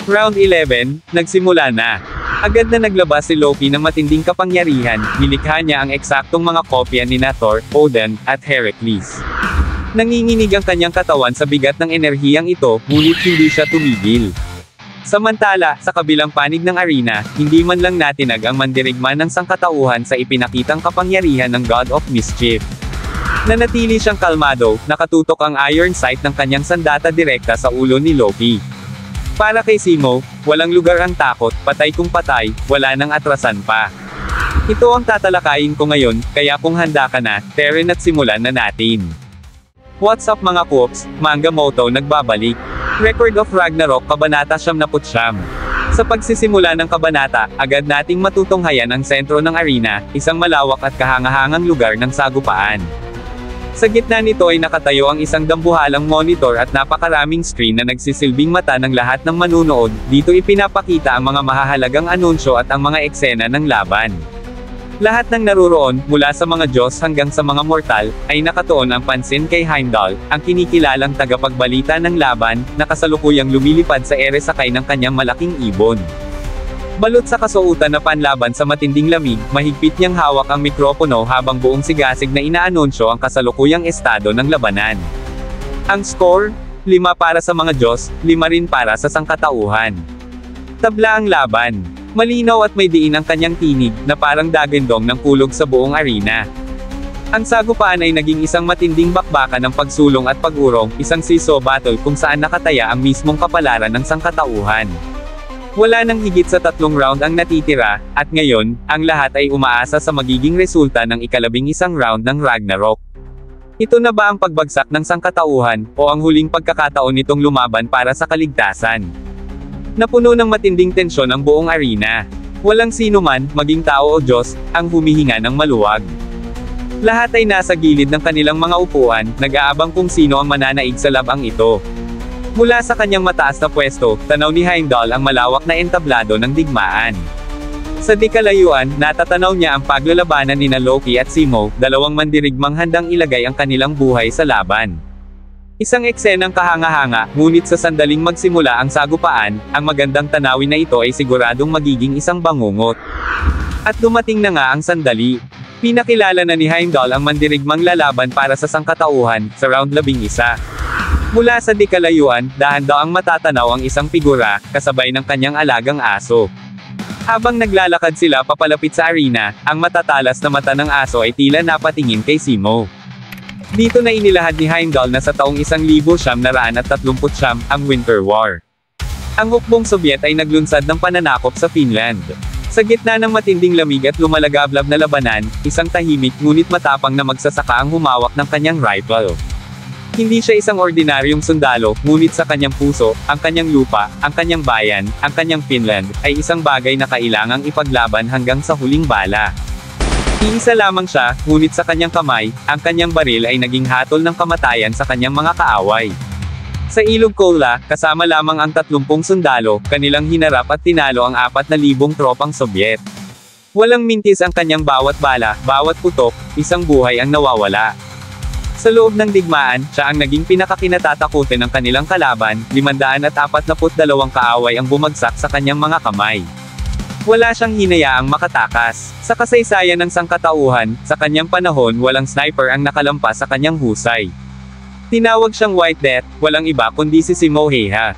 Round 11, nagsimula na. Agad na naglabas si Loki ng matinding kapangyarihan, nilikha niya ang eksaktong mga kopya ni Thor, Odin, at Heracles. Nanginginig ang kanyang katawan sa bigat ng enerhiyang ito, ngunit hindi siya tumigil. Samantala, sa kabilang panig ng arena, hindi man lang natinag ang mandirigma ng sangkatauhan sa ipinakitang kapangyarihan ng God of Mischief. Nanatili siyang kalmado, nakatutok ang iron sight ng kanyang sandata direkta sa ulo ni Loki. Para kay Zemo, walang lugar ang takot, patay kung patay, wala nang atrasan pa. Ito ang tatalakayin ko ngayon, kaya kung handa ka na, Terren at simulan na natin. What's up mga Coops, Manga Moto nagbabalik. Record of Ragnarok Kabanata 79. Sa pagsisimula ng kabanata, agad nating matutunghayan ang sentro ng arena, isang malawak at kahangahangang lugar ng sagupaan. Sa gitna nito ay nakatayo ang isang dambuhalang monitor at napakaraming screen na nagsisilbing mata ng lahat ng manunood. Dito ipinapakita ang mga mahahalagang anunsyo at ang mga eksena ng laban. Lahat ng naruroon, mula sa mga Diyos hanggang sa mga mortal, ay nakatuon ang pansin kay Heimdall, ang kinikilalang tagapagbalita ng laban, na kasalukuyang lumilipad sa ere sakay ng kanyang malaking ibon. Balot sa kasuotan na panlaban sa matinding lamig, mahigpit niyang hawak ang mikropono habang buong sigasig na inaanunsyo ang kasalukuyang estado ng labanan. Ang score? 5 para sa mga Diyos, 5 rin para sa sangkatauhan. Tabla ang laban. Malinaw at may diin ang kanyang tinig, na parang dagandong ng kulog sa buong arena. Ang sagupaan ay naging isang matinding bakbakan ng pagsulong at pag-urong, isang seesaw battle kung saan nakataya ang mismong kapalaran ng sangkatauhan. Wala nang higit sa 3 round ang natitira, at ngayon, ang lahat ay umaasa sa magiging resulta ng ika-11 round ng Ragnarok. Ito na ba ang pagbagsak ng sangkatauhan, o ang huling pagkakataon nitong lumaban para sa kaligtasan? Napuno ng matinding tensyon ang buong arena. Walang sino man, maging tao o Diyos, ang humihinga ng maluwag. Lahat ay nasa gilid ng kanilang mga upuan, nag-aabang kung sino ang mananaig sa labang ito. Mula sa kanyang mataas na pwesto, tanaw ni Heimdall ang malawak na entablado ng digmaan. Sa di kalayuan, natatanaw niya ang paglalabanan nina Loki at Zemo, dalawang mandirigmang handang ilagay ang kanilang buhay sa laban. Isang eksenang kahanga-hanga, ngunit sa sandaling magsimula ang sagupaan, ang magandang tanawin na ito ay siguradong magiging isang bangungot. At dumating na nga ang sandali. Pinakilala na ni Heimdall ang mandirigmang lalaban para sa sangkatauhan, sa round 11. Mula sa di kalayuan, dahan-daang matatanaw ang isang figura, kasabay ng kanyang alagang aso. Habang naglalakad sila papalapit sa arena, ang matatalas na mata ng aso ay tila napatingin kay Zemo. Dito na inilahad ni Heimdall na sa taong 1939, ang Winter War. Ang hukbong Sobyet ay naglunsad ng pananakop sa Finland. Sa gitna ng matinding lamig at lumalagablab na labanan, isang tahimik ngunit matapang na magsasaka ang humawak ng kanyang rifle. Hindi siya isang ordinaryong sundalo, ngunit sa kanyang puso, ang kanyang lupa, ang kanyang bayan, ang kanyang Finland, ay isang bagay na kailangang ipaglaban hanggang sa huling bala. Iisa lamang siya, ngunit sa kanyang kamay, ang kanyang baril ay naging hatol ng kamatayan sa kanyang mga kaaway. Sa Ilog Kola, kasama lamang ang 30 sundalo, kanilang hinarap at tinalo ang 4,000 tropang Sobyet. Walang mintis ang kanyang bawat bala, bawat putok, isang buhay ang nawawala. Sa loob ng digmaan, siya ang naging pinakakinatatakutin ng kanilang kalaban, 542 kaaway ang bumagsak sa kanyang mga kamay. Wala siyang hinayaang makatakas. Sa kasaysayan ng sangkatauhan, sa kanyang panahon walang sniper ang nakalampas sa kanyang husay. Tinawag siyang White Death, walang iba kundi si Zemo Heha.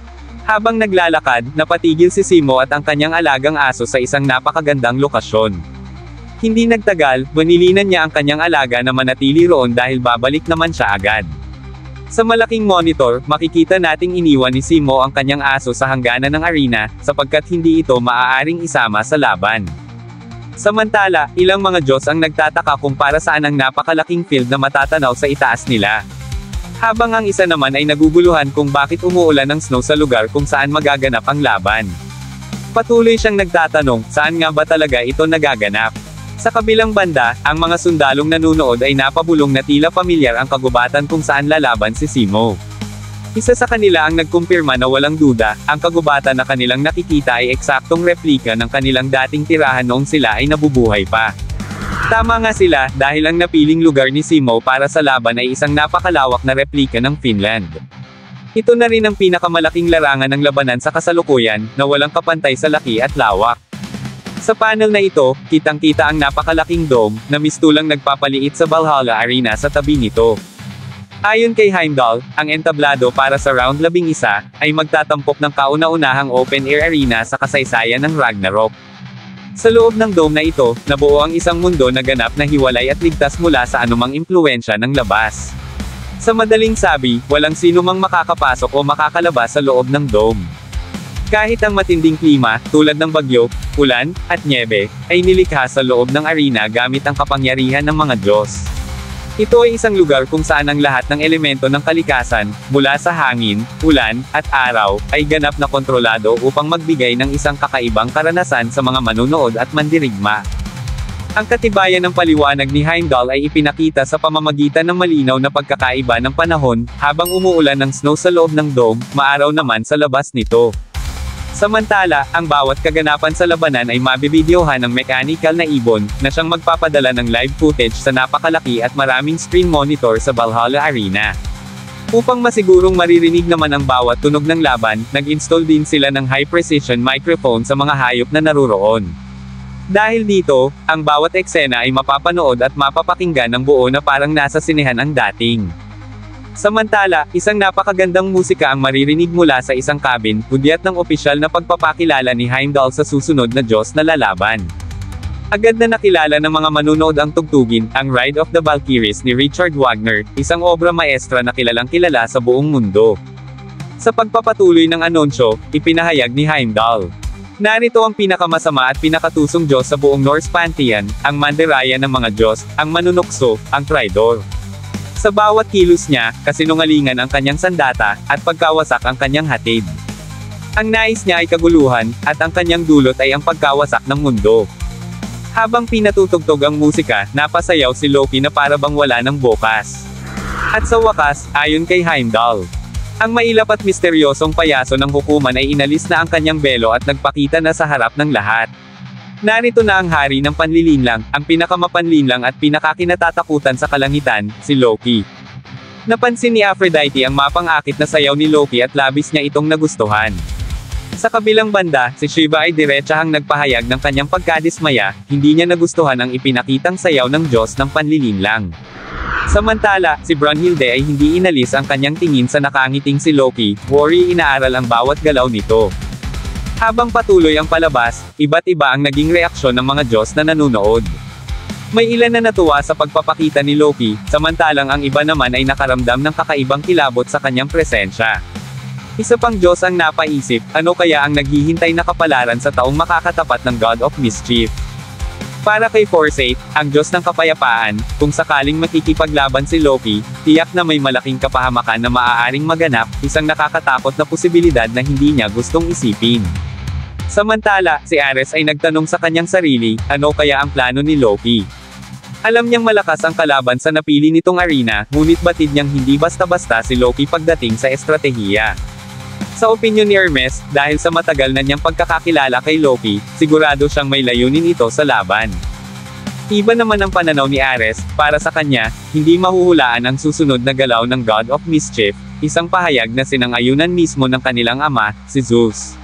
Habang naglalakad, napatigil si Zemo at ang kanyang alagang aso sa isang napakagandang lokasyon. Hindi nagtagal, banilinan niya ang kanyang alaga na manatili roon dahil babalik naman siya agad. Sa malaking monitor, makikita nating iniwan ni Zemo ang kanyang aso sa hangganan ng arena, sapagkat hindi ito maaaring isama sa laban. Samantala, ilang mga Diyos ang nagtataka kung para saan ang napakalaking field na matatanaw sa itaas nila. Habang ang isa naman ay naguguluhan kung bakit umuulan ng snow sa lugar kung saan magaganap ang laban. Patuloy siyang nagtatanong, saan nga ba talaga ito nagaganap? Sa kabilang banda, ang mga sundalong nanunood ay napabulong na tila pamilyar ang kagubatan kung saan lalaban si Zemo. Isa sa kanila ang nagkumpirma na walang duda, ang kagubatan na kanilang nakikita ay eksaktong replika ng kanilang dating tirahan noong sila ay nabubuhay pa. Tama nga sila, dahil ang napiling lugar ni Zemo para sa laban ay isang napakalawak na replika ng Finland. Ito na rin ang pinakamalaking larangan ng labanan sa kasalukuyan, na walang kapantay sa laki at lawak. Sa panel na ito, kitang-kita ang napakalaking dome, na mistulang nagpapaliit sa Valhalla Arena sa tabi nito. Ayon kay Heimdall, ang entablado para sa round 11, ay magtatampok ng kauna-unahang open-air arena sa kasaysayan ng Ragnarok. Sa loob ng dome na ito, nabuo ang isang mundo na ganap na hiwalay at ligtas mula sa anumang impluwensya ng labas. Sa madaling sabi, walang sino mang makakapasok o makakalabas sa loob ng dome. Kahit ang matinding klima, tulad ng bagyo, ulan, at nyebe, ay nilikha sa loob ng arena gamit ang kapangyarihan ng mga Diyos. Ito ay isang lugar kung saan ang lahat ng elemento ng kalikasan, mula sa hangin, ulan, at araw, ay ganap na kontrolado upang magbigay ng isang kakaibang karanasan sa mga manunood at mandirigma. Ang katibayan ng paliwanag ni Heimdall ay ipinakita sa pamamagitan ng malinaw na pagkakaiba ng panahon, habang umuulan ng snow sa loob ng dome, maaraw naman sa labas nito. Samantala, ang bawat kaganapan sa labanan ay mabibidyohan ng mechanical na ibon, na siyang magpapadala ng live footage sa napakalaki at maraming screen monitor sa Valhalla Arena. Upang masigurong maririnig naman ang bawat tunog ng laban, nag-install din sila ng high-precision microphone sa mga hayop na naruroon. Dahil dito, ang bawat eksena ay mapapanood at mapapakinggan ng buo na parang nasa sinehan ang dating. Samantala, isang napakagandang musika ang maririnig mula sa isang cabin, hudyat ng opisyal na pagpapakilala ni Heimdall sa susunod na Diyos na lalaban. Agad na nakilala ng mga manunood ang tugtugin, ang Ride of the Valkyries ni Richard Wagner, isang obra maestra na kilalang kilala sa buong mundo. Sa pagpapatuloy ng anunsyo, ipinahayag ni Heimdall. Narito ang pinakamasama at pinakatusong Diyos sa buong Norse pantheon, ang mandiraya ng mga Diyos, ang manunukso, ang traidor. Sa bawat kilos niya, kasinungalingan ang kanyang sandata, at pagkawasak ang kanyang hatid. Ang nais niya ay kaguluhan, at ang kanyang dulot ay ang pagkawasak ng mundo. Habang pinatutugtog ang musika, napasayaw si Loki na para bang wala ng bukas. At sa wakas, ayon kay Heimdall, ang mailap at misteryosong payaso ng hukuman ay inalis na ang kanyang belo at nagpakita na sa harap ng lahat. Narito na ang hari ng panlilinlang, ang pinakamapanlinlang at pinakakinatatakutan sa kalangitan, si Loki. Napansin ni Aphrodite ang mapang-akit na sayaw ni Loki at labis niya itong nagustuhan. Sa kabilang banda, si Shiva ay diretsahang nagpahayag ng kanyang pagkadismaya, hindi niya nagustuhan ang ipinakitang sayaw ng Diyos ng panlilinlang. Samantala, si Brunhilde ay hindi inalis ang kanyang tingin sa nakangiting si Loki, worry inaaral ang bawat galaw nito. Habang patuloy ang palabas, iba't iba ang naging reaksyon ng mga Diyos na nanunood. May ilan na natuwa sa pagpapakita ni Loki, samantalang ang iba naman ay nakaramdam ng kakaibang kilabot sa kanyang presensya. Isa pang Diyos ang napaisip, ano kaya ang naghihintay na kapalaran sa taong makakatapat ng God of Mischief? Para kay Forsyth, ang Diyos ng kapayapaan, kung sakaling makikipaglaban si Loki, tiyak na may malaking kapahamakan na maaaring maganap, isang nakakatakot na posibilidad na hindi niya gustong isipin. Samantala, si Ares ay nagtanong sa kanyang sarili, ano kaya ang plano ni Loki? Alam niyang malakas ang kalaban sa napili nitong arena, ngunit batid niyang hindi basta-basta si Loki pagdating sa estratehiya. Sa opinyon ni Hermes, dahil sa matagal na niyang pagkakakilala kay Loki, sigurado siyang may layunin ito sa laban. Iba naman ang pananaw ni Ares, para sa kanya, hindi mahuhulaan ang susunod na galaw ng God of Mischief, isang pahayag na sinang-ayunan mismo ng kanilang ama, si Zeus.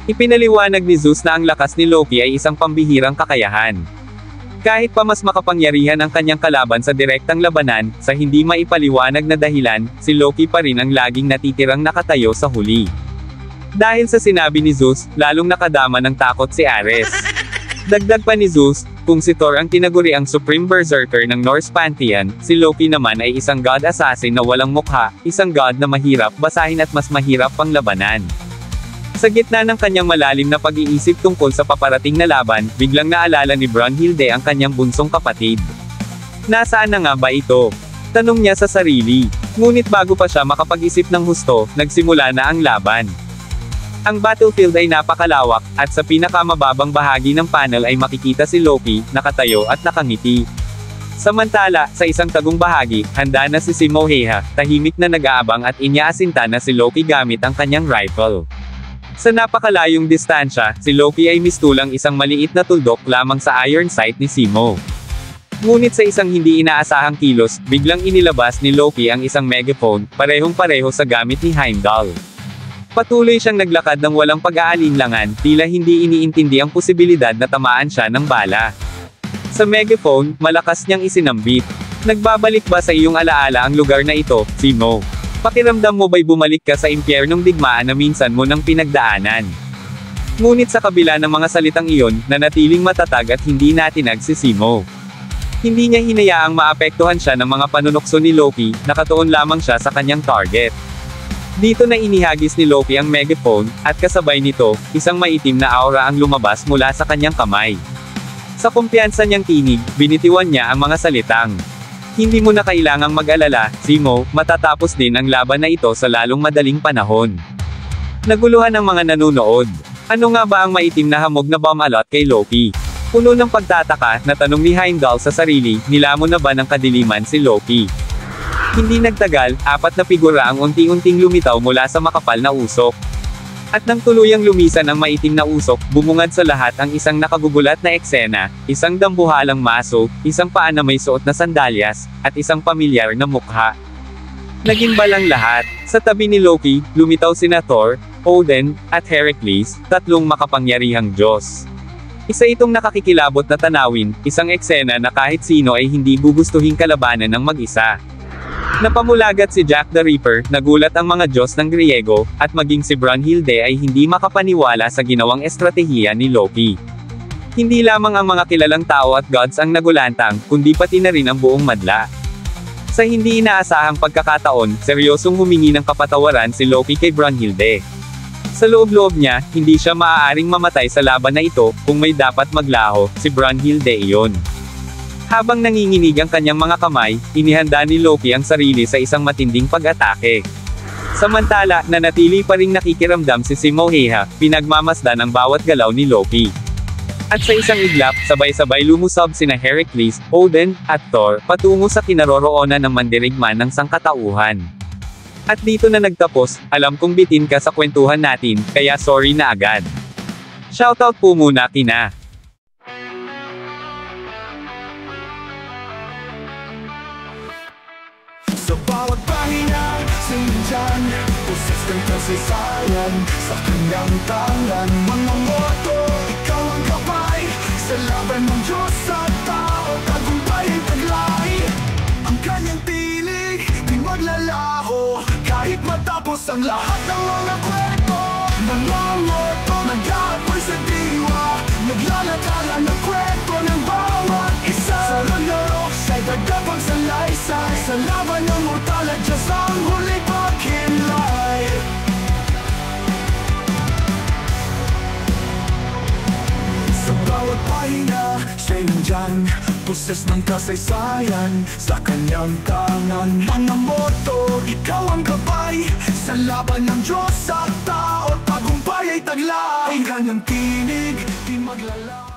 Ipinaliwanag ni Zeus na ang lakas ni Loki ay isang pambihirang kakayahan. Kahit pa mas makapangyarihan ang kanyang kalaban sa direktang labanan, sa hindi maipaliwanag na dahilan, si Loki pa rin ang laging natitirang nakatayo sa huli. Dahil sa sinabi ni Zeus, lalong nakadama ng takot si Ares. Dagdag pa ni Zeus, kung si Thor ang tinaguri ang Supreme Berserker ng Norse Pantheon, si Loki naman ay isang god assassin na walang mukha, isang god na mahirap basahin at mas mahirap pang labanan. Sa gitna ng kanyang malalim na pag-iisip tungkol sa paparating na laban, biglang naalala ni Brunhilde ang kanyang bunsong kapatid. Nasaan na nga ba ito? Tanong niya sa sarili. Ngunit bago pa siya makapag-isip ng husto, nagsimula na ang laban. Ang battlefield ay napakalawak, at sa pinakamababang bahagi ng panel ay makikita si Loki, nakatayo at nakangiti. Samantala, sa isang tagong bahagi, handa na si Simoheha, tahimik na nag-aabang at inyaasinta na si Loki gamit ang kanyang rifle. Sa napakalayong distansya, si Loki ay mistulang isang maliit na tuldok lamang sa iron sight ni Simo. Ngunit sa isang hindi inaasahang kilos, biglang inilabas ni Loki ang isang megaphone, parehong-pareho sa gamit ni Heimdall. Patuloy siyang naglakad ng walang pag-aalinlangan, tila hindi iniintindi ang posibilidad na tamaan siya ng bala. Sa megaphone, malakas niyang isinambit. Nagbabalik ba sa iyong alaala ang lugar na ito, Zemo? Pakiramdam mo ba'y bumalik ka sa impyernong digmaan na minsan mo nang pinagdaanan? Ngunit sa kabila ng mga salitang iyon, nanatiling matatag at hindi natinag si Zemo. Hindi niya hinayaang maapektuhan siya ng mga panunukso ni Loki, nakatuon lamang siya sa kanyang target. Dito na inihagis ni Loki ang megaphone, at kasabay nito, isang maitim na aura ang lumabas mula sa kanyang kamay. Sa kumpiyansa niyang tinig, binitiwan niya ang mga salitang, "Hindi mo na kailangang mag-alala, Zemo, matatapos din ang laban na ito sa lalong madaling panahon." Naguluhan ang mga nanunood. Ano nga ba ang maitim na hamog na bumalot kay Loki? Puno ng pagtataka, natanong ni Heimdall sa sarili, nilamon na ba ng kadiliman si Loki? Hindi nagtagal, 4 na figura ang unti-unting lumitaw mula sa makapal na usok. At nang tuluyang lumisan ang maitim na usok, bumungad sa lahat ang isang nakagugulat na eksena, isang dambuhalang maso, isang paa na may suot na sandalyas, at isang pamilyar na mukha. Naging balang lahat. Sa tabi ni Loki, lumitaw sina Thor, Odin, at Heracles, 3 makapangyarihang Diyos. Isa itong nakakikilabot na tanawin, isang eksena na kahit sino ay hindi gugustuhing kalabanan ng mag-isa. Napamulagat si Jack the Ripper, nagulat ang mga Diyos ng Griego, at maging si Brunhilde ay hindi makapaniwala sa ginawang estratehiya ni Loki. Hindi lamang ang mga kilalang tao at gods ang nagulantang, kundi pati na rin ang buong madla. Sa hindi inaasahang pagkakataon, seryosong humingi ng kapatawaran si Loki kay Brunhilde. Sa loob-loob niya, hindi siya maaaring mamatay sa laban na ito, kung may dapat maglaho, si Brunhilde iyon. Habang nanginginig ang kanyang mga kamay, inihanda ni Loki ang sarili sa isang matinding pag-atake. Samantala, nanatili pa ring nakikiramdam si Simoheha, pinagmamasdan ang bawat galaw ni Loki. At sa isang iglap, sabay-sabay lumusob sina Heracles, Odin, at Thor, patungo sa kinaroroonan ng mandirigma ng sangkatauhan. At dito na nagtapos, alam kong bitin ka sa kwentuhan natin, kaya sorry na agad. Shoutout po muna kina sa bawat pahina, sinadyan, pusis ng kasaysayan, sa kanyang tangan, mga moto, ikaw ang gabay, sa laban ng Diyos at tao, tagumpay ay taglay. Ang kanyang tinig, di maglalaho, kahit matapos ang lahat ng mga kwento. Mga moto, nag-aapoy sa diwa, naglalagala ng kwento ng bawat isa. Sa Ragnarok, siya'y dagdapang sa laysay, sa laban ng mortal at Diyos ang huli pagkilay. Sa bawat pahina, siya'y nandyan, puses ng kasaysayan, sa kanyang tangan. Mga moto, ikaw ang gabay, sa laban ng Diyos at tao, tagumpay ay taglay. Ang kanyang tinig, di maglalaho.